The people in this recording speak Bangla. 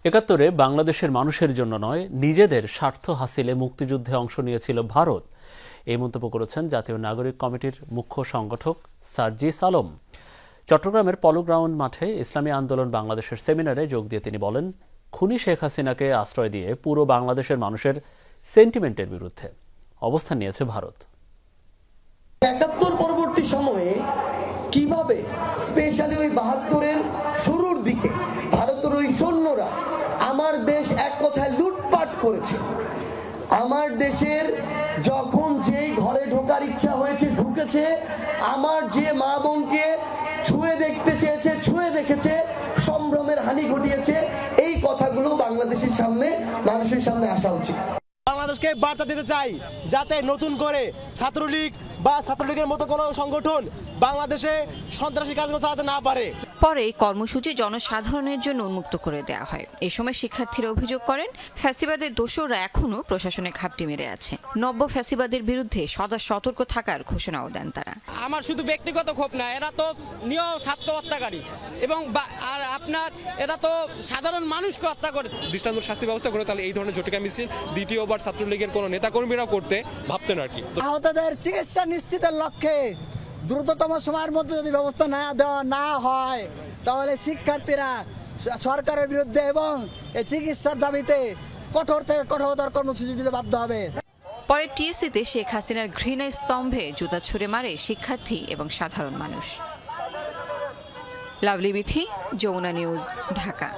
একাত্তরে বাংলাদেশের মানুষের জন্য নয়, নিজেদের স্বার্থ হাসিলে মুক্তিযুদ্ধে অংশ নিয়েছিল ভারত। এই মন্তব্য করেছেন জাতীয় নাগরিক কমিটির মুখ্য সংগঠক সার্জিস আলম। চট্টগ্রামের পলো গ্রাউন্ড মাঠে ইসলামী আন্দোলন বাংলাদেশের সেমিনারে যোগ দিয়ে তিনি বলেন, খুনি শেখ হাসিনাকে আশ্রয় দিয়ে পুরো বাংলাদেশের মানুষের সেন্টিমেন্টের বিরুদ্ধে অবস্থান নিয়েছে ভারত। একাত্তর পরবর্তী সময়ে কিভাবে স্পেশালি ওই ৭২-এর শুরুর দিকে ভারতের ওই সৈন্যরা আমার দেশ এক কথায় লুটপাট করেছে। আমার দেশের যখন যেই ঘরে ঢোকার ইচ্ছা হয়েছে ঢুকেছে, আমার যে মা বোনকে ছুঁয়ে দেখতে চেয়েছে ছুঁয়ে দেখেছে, সম্ভ্রমের হানি ঘটিয়েছে। এই কথাগুলো বাংলাদেশের সামনে, মানুষের সামনে আসা উচিত। বাংলাদেশকে বার্তা দিতে চাই যাতে নতুন করে ছাত্রলীগ বা ছাত্রলীগের মতো কোনো সংগঠন বাংলাদেশে সন্ত্রাসী কাজ চালাতে না পারে। পরে কর্মসূচি জনসাধারণের জন্য উন্মুক্ত করে দেওয়া হয়। এই সময় শিক্ষার্থীরা অভিযোগ করেন, ফ্যাসিবাদের দোসররা এখনো প্রশাসনে ঘাপটি মেরে আছে। নব্য ফ্যাসিবাদের বিরুদ্ধে সদা সতর্ক থাকার ঘোষণাও দেন তারা। আমার শুধু ব্যক্তিগত ক্ষোভ না, এরা তো নিয় ছাত্র হত্যাকারী এবং আর আপনার এরা তো সাধারণ মানুষকে হত্যা করে। দৃষ্টান্তমূলক শাস্তি ব্যবস্থা করে তাহলে এই ধরনের ঝটিকা মিছিল দ্বিতীয়বার ছাত্রলীগের কোনো নেতাকর্মীরা করতে ভাবতেন আর কি। আহতদের চিকিৎসা নিশ্চিতের লক্ষ্যে দ্রুততম সময়ের মধ্যে যদি ব্যবস্থা না হয় তাহলে শিক্ষার্থীরা সরকারের বিরুদ্ধে এবং এই চিকিৎসার দাবিতে কঠোর থেকে কঠোরতর কর্মসূচি দিতে বাধ্য হবে। পরে টিএসসিতে শেখ হাসিনার ঘৃণা স্তম্ভে জুতা ছুঁড়ে মারে শিক্ষার্থী এবং সাধারণ মানুষ। লাভলি মিথি, যমুনা নিউজ, ঢাকা।